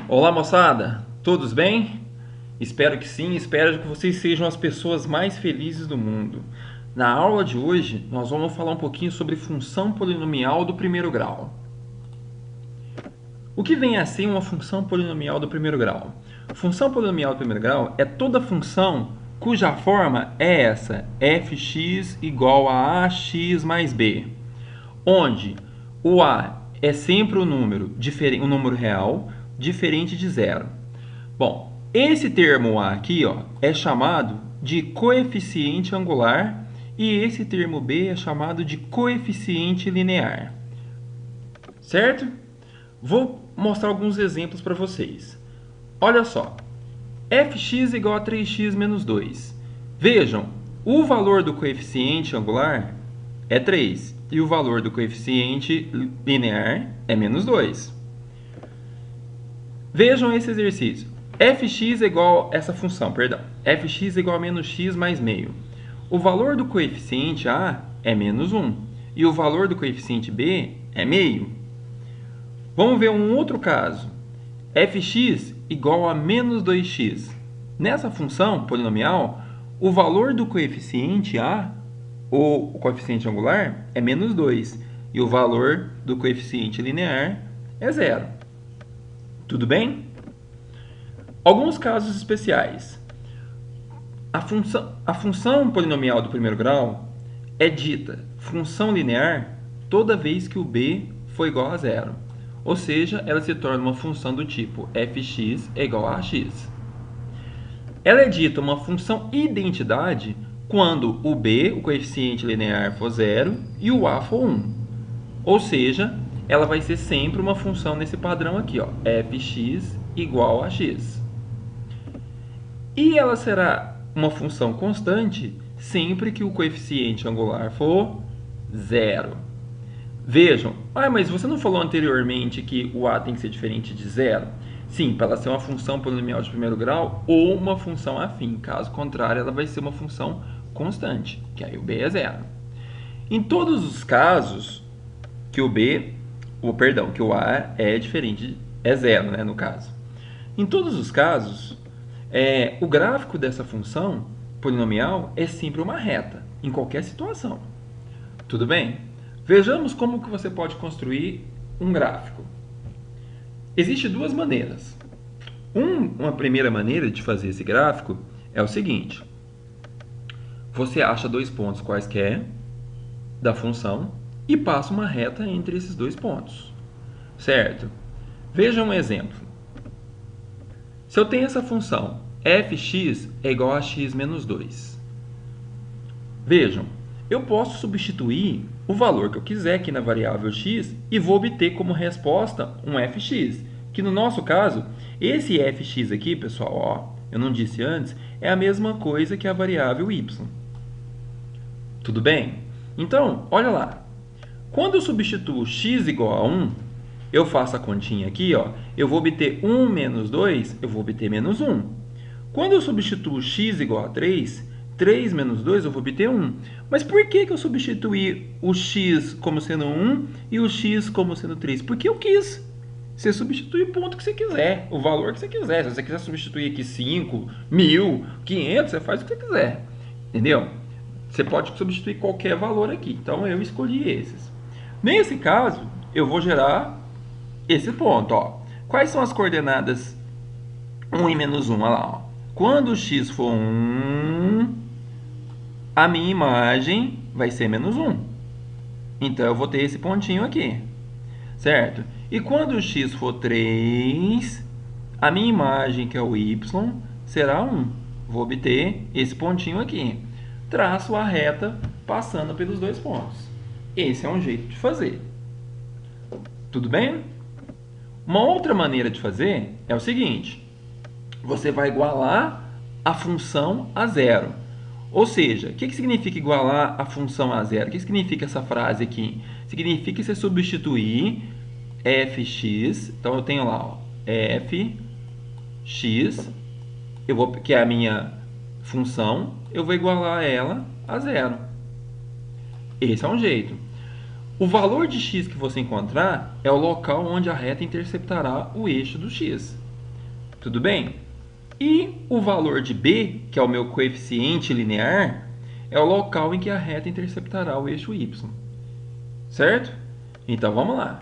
Olá, moçada! Todos bem? Espero que sim, espero que vocês sejam as pessoas mais felizes do mundo. Na aula de hoje, nós vamos falar um pouquinho sobre função polinomial do primeiro grau. O que vem a ser uma função polinomial do primeiro grau? Função polinomial do primeiro grau é toda função cuja forma é essa, fx igual a ax mais b, onde o a é sempre um número real diferente de zero. Bom, esse termo a aqui ó, é chamado de coeficiente angular e esse termo b é chamado de coeficiente linear. Certo? Vou mostrar alguns exemplos para vocês. Olha só, fx igual a 3x menos 2. Vejam, o valor do coeficiente angular é 3 e o valor do coeficiente linear é menos 2. Vejam esse exercício. Fx é igual a essa função, perdão. Fx é igual a menos x mais meio. O valor do coeficiente a é menos 1 e o valor do coeficiente b é meio. Vamos ver um outro caso. Fx igual a menos 2x. Nessa função polinomial, o valor do coeficiente a, ou o coeficiente angular, é menos 2 e o valor do coeficiente linear é zero. Tudo bem? Alguns casos especiais. A função polinomial do primeiro grau é dita função linear toda vez que o b for igual a zero. Ou seja, ela se torna uma função do tipo fx é igual a x. Ela é dita uma função identidade quando o b, o coeficiente linear, for zero e o a for 1. Ou seja, ela vai ser sempre uma função nesse padrão aqui, ó, fx igual a x. E ela será uma função constante sempre que o coeficiente angular for zero. Vejam, mas você não falou anteriormente que o a tem que ser diferente de zero? Sim, para ela ser uma função polinomial de primeiro grau ou uma função afim. Caso contrário, ela vai ser uma função constante, que aí o b é zero. Em todos os casos que que o a é diferente, é zero, né, no caso. Em todos os casos, o gráfico dessa função polinomial é sempre uma reta, em qualquer situação. Tudo bem? Vejamos como que você pode construir um gráfico. Existem duas maneiras. Uma primeira maneira de fazer esse gráfico é o seguinte. Você acha dois pontos quaisquer da função e passa uma reta entre esses dois pontos. Certo? Veja um exemplo. Se eu tenho essa função fx é igual a x menos 2. Vejam, eu posso substituir o valor que eu quiser aqui na variável x e vou obter como resposta um fx, que no nosso caso, esse fx aqui, pessoal, ó, eu não disse antes, é a mesma coisa que a variável y. Tudo bem? Então, olha lá. Quando eu substituo x igual a 1, eu faço a continha aqui, ó, eu vou obter 1 menos 2, eu vou obter menos 1. Quando eu substituo x igual a 3, 3 menos 2 eu vou obter 1. Mas por que eu substituí o x como sendo 1 e o x como sendo 3? Porque eu quis. Você substitui o ponto que você quiser, o valor que você quiser. Se você quiser substituir aqui 5, 1000, 500, você faz o que você quiser. Entendeu? Você pode substituir qualquer valor aqui. Então eu escolhi esses. Nesse caso, eu vou gerar esse ponto. Ó. Quais são as coordenadas 1 e menos 1? Olha lá. Ó. Quando o x for 1, a minha imagem vai ser menos 1. Então, eu vou ter esse pontinho aqui. Certo? E quando o x for 3, a minha imagem, que é o y, será 1. Vou obter esse pontinho aqui. Traço a reta passando pelos dois pontos. Esse é um jeito de fazer. Tudo bem? Uma outra maneira de fazer é o seguinte. Você vai igualar a função a zero. Ou seja, o que significa igualar a função a zero? O que significa essa frase aqui? Significa você substituir fx, então eu tenho lá ó, fx, que é a minha função, eu vou igualar ela a zero. Esse é um jeito. O valor de x que você encontrar é o local onde a reta interceptará o eixo do x. Tudo bem? E o valor de b, que é o meu coeficiente linear, é o local em que a reta interceptará o eixo y. Certo? Então, vamos lá.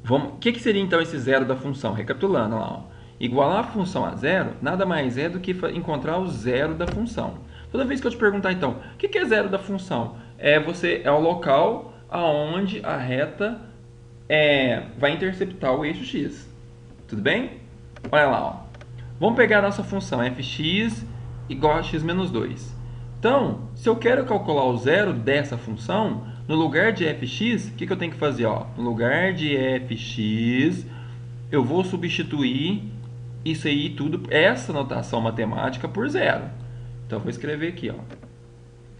O que seria então esse zero da função? Recapitulando lá, ó. Igualar a função a zero nada mais é do que encontrar o zero da função. Toda vez que eu te perguntar, então, o que é zero da função? É o local aonde a reta vai interceptar o eixo x. Tudo bem? Olha lá, ó. Vamos pegar a nossa função fx igual a x menos 2. Então, se eu quero calcular o zero dessa função, no lugar de fx, o que eu tenho que fazer? Ó? No lugar de fx, eu vou substituir isso aí tudo, essa notação matemática, por zero. Então, eu vou escrever aqui, ó,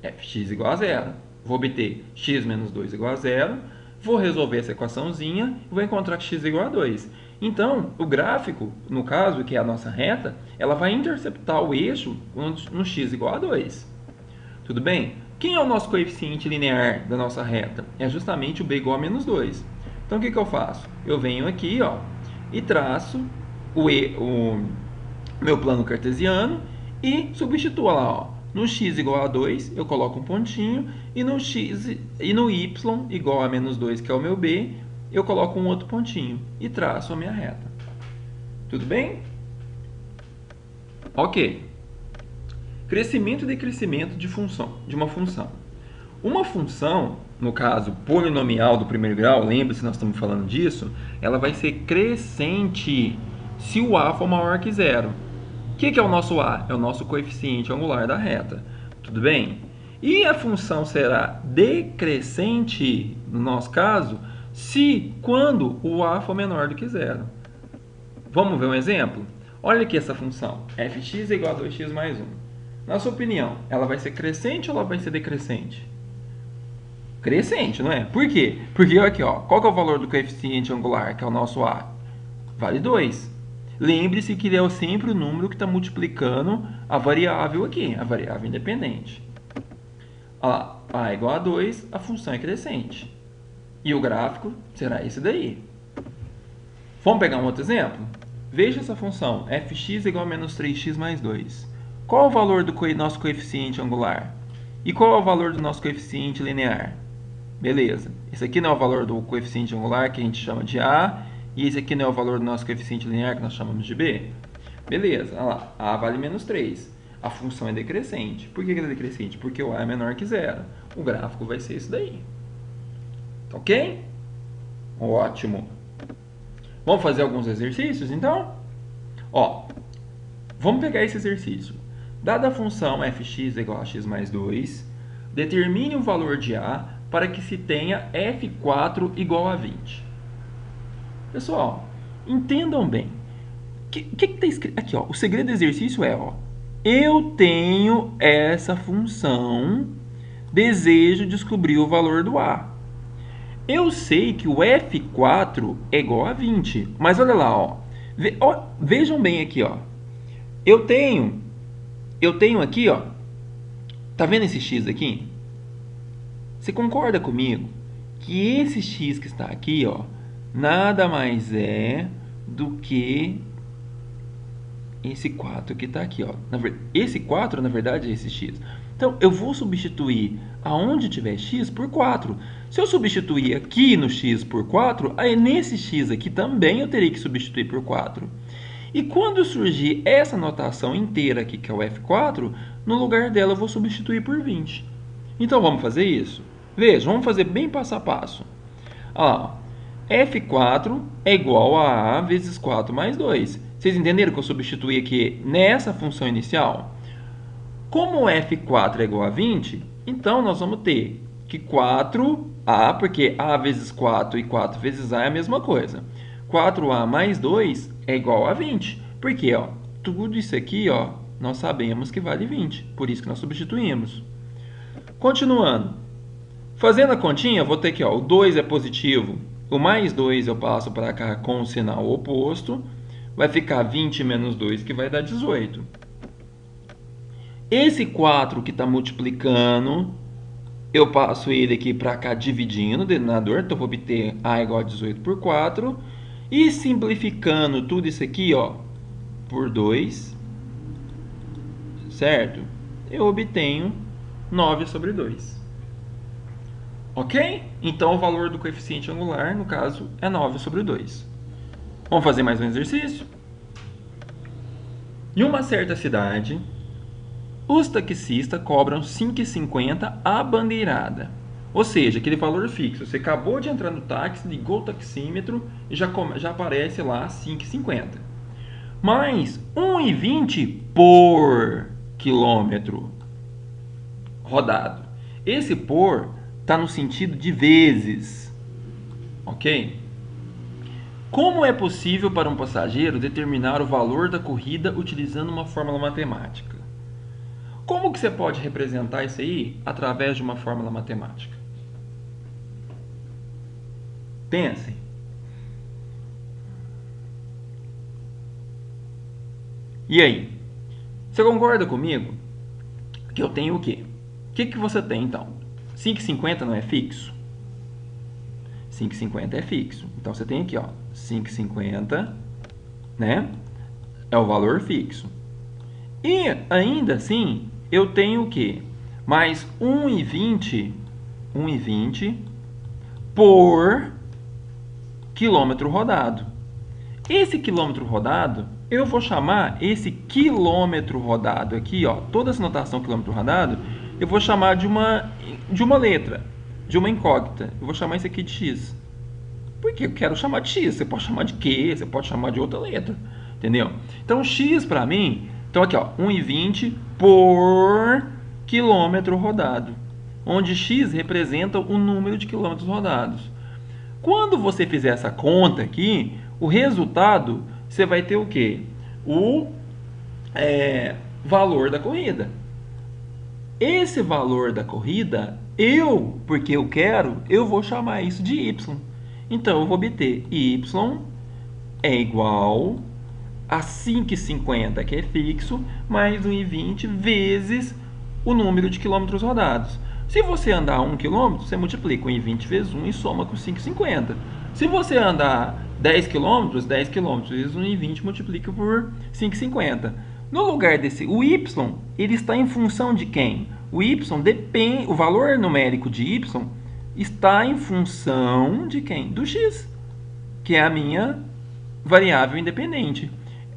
fx igual a zero. Vou obter x menos 2 igual a zero. Vou resolver essa equaçãozinha e vou encontrar que x é igual a 2. Então, o gráfico, no caso, que é a nossa reta, ela vai interceptar o eixo no x igual a 2. Tudo bem? Quem é o nosso coeficiente linear da nossa reta? É justamente o b igual a menos 2. Então, o que eu faço? Eu venho aqui, ó, e traço o meu plano cartesiano e substituo lá, ó. No x igual a 2, eu coloco um pontinho, e no y igual a menos 2, que é o meu b, eu coloco um outro pontinho e traço a minha reta. Tudo bem? Ok. Crescimento e decrescimento de uma função. Uma função, no caso polinomial do primeiro grau, lembre-se, nós estamos falando disso, ela vai ser crescente se o a for maior que zero. O que é o nosso a? É o nosso coeficiente angular da reta. Tudo bem? E a função será decrescente, no nosso caso, quando o a for menor do que zero. Vamos ver um exemplo? Olha aqui essa função, fx é igual a 2x mais 1. Na sua opinião, ela vai ser crescente ou ela vai ser decrescente? Crescente, não é? Por quê? Porque aqui, ó, qual que é o valor do coeficiente angular, que é o nosso a? Vale 2. Lembre-se que ele é sempre o número que está multiplicando a variável aqui, a variável independente. Olha lá, a é igual a 2, a função é crescente. E o gráfico será esse daí. Vamos pegar um outro exemplo? Veja essa função, fx é igual a menos 3x mais 2. Qual é o valor do nosso coeficiente angular? E qual é o valor do nosso coeficiente linear? Beleza. Esse aqui não é o valor do coeficiente angular, que a gente chama de a, e esse aqui não é o valor do nosso coeficiente linear, que nós chamamos de b. Beleza, olha lá, a vale menos 3. A função é decrescente. Por que ela é decrescente? Porque o a é menor que zero. O gráfico vai ser isso daí. Ok? Ótimo. Vamos fazer alguns exercícios, então? Ó, vamos pegar esse exercício. Dada a função fx é igual a x mais 2, determine o valor de a para que se tenha f4 igual a 20. Pessoal, entendam bem. O que está escrito? Aqui, ó, o segredo do exercício é, ó, eu tenho essa função, desejo descobrir o valor do a. Eu sei que o f4 é igual a 20, mas olha lá, ó, vejam bem aqui, ó. Eu tenho aqui, ó, tá vendo esse x aqui? Você concorda comigo que esse x que está aqui, ó, nada mais é do que esse 4 que está aqui, ó. Esse 4, na verdade, é esse x. Então, eu vou substituir aonde tiver x por 4. Se eu substituir aqui no x por 4, aí nesse x aqui também eu terei que substituir por 4. E quando surgir essa notação inteira aqui, que é o f4, no lugar dela eu vou substituir por 20. Então, vamos fazer isso? Veja, vamos fazer bem passo a passo. Olha lá, f4 é igual a vezes 4 mais 2. Vocês entenderam que eu substituí aqui nessa função inicial? Como f4 é igual a 20, então nós vamos ter que 4a, porque a vezes 4 e 4 vezes a é a mesma coisa. 4a mais 2 é igual a 20. Porque, ó, tudo isso aqui, ó, nós sabemos que vale 20. Por isso que nós substituímos. Continuando. Fazendo a continha, eu vou ter que, ó, o 2 é positivo. O mais 2 eu passo para cá com o sinal oposto. Vai ficar 20 menos 2, que vai dar 18. Esse 4 que está multiplicando, eu passo ele aqui para cá dividindo o denominador. Então, vou obter a igual a 18 por 4. E simplificando tudo isso aqui, ó, por 2, certo? Eu obtenho 9 sobre 2. Ok? Então o valor do coeficiente angular, no caso, é 9 sobre 2. Vamos fazer mais um exercício? Em uma certa cidade, os taxistas cobram 5,50 a bandeirada. Ou seja, aquele valor fixo. Você acabou de entrar no táxi, ligou o taxímetro e já aparece lá 5,50. Mais 1,20 por quilômetro rodado. Esse por está no sentido de vezes. Ok? Como é possível para um passageiro determinar o valor da corrida utilizando uma fórmula matemática? Como que você pode representar isso aí através de uma fórmula matemática? Pensem. E aí? Você concorda comigo que eu tenho o quê? O que que você tem então? 5,50 não é fixo? 5,50 é fixo. Então você tem aqui, ó, 5,50, né? É o valor fixo. E ainda assim, eu tenho o quê? Mais 1,20 por quilômetro rodado. Esse quilômetro rodado, eu vou chamar esse quilômetro rodado aqui, ó, toda essa notação quilômetro rodado, eu vou chamar de uma letra, de uma incógnita. Eu vou chamar isso aqui de x. Porque eu quero chamar de x. Você pode chamar de q, você pode chamar de outra letra. Entendeu? Então, x para mim, então aqui, ó, 1,20 por quilômetro rodado, onde x representa o número de quilômetros rodados. Quando você fizer essa conta aqui, o resultado, você vai ter o quê? O valor da corrida. Esse valor da corrida, porque eu quero, eu vou chamar isso de y. Então, eu vou obter y é igual a 5,50, que é fixo, mais 1,20 vezes o número de quilômetros rodados. Se você andar 1 km, você multiplica 1,20 vezes 1 e soma com 5,50. Se você andar 10 km, 10 km vezes 1,20 multiplica por 5,50. No lugar desse, o y, ele está em função de quem? O y depende, o valor numérico de y está em função de quem? Do x, que é a minha variável independente.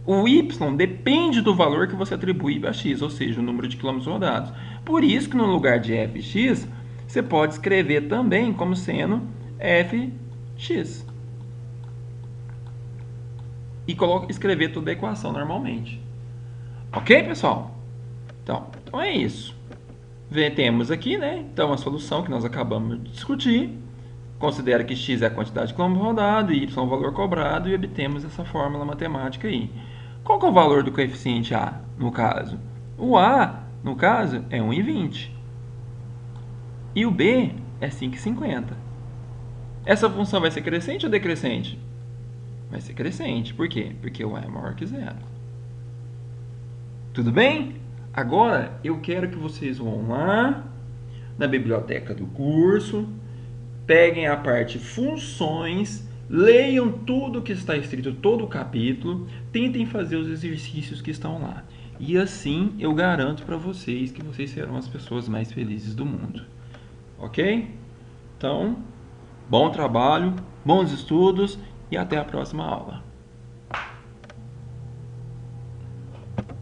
O y depende do valor que você atribui a x, ou seja, o número de quilômetros rodados. Por isso que no lugar de fx, você pode escrever também como sendo fx. E escrever toda a equação normalmente. Ok, pessoal? Então é isso. Temos aqui, né? Então, a solução que nós acabamos de discutir. Considera que x é a quantidade de quilômetros rodados e y é o valor cobrado e obtemos essa fórmula matemática aí. Qual que é o valor do coeficiente a, no caso? O a, no caso, é 1,20. E o b é 5,50. Essa função vai ser crescente ou decrescente? Vai ser crescente. Por quê? Porque o a é maior que zero. Tudo bem? Agora, eu quero que vocês vão lá na biblioteca do curso, peguem a parte funções, leiam tudo que está escrito, todo o capítulo, tentem fazer os exercícios que estão lá. E assim eu garanto para vocês que vocês serão as pessoas mais felizes do mundo. Ok? Então, bom trabalho, bons estudos e até a próxima aula.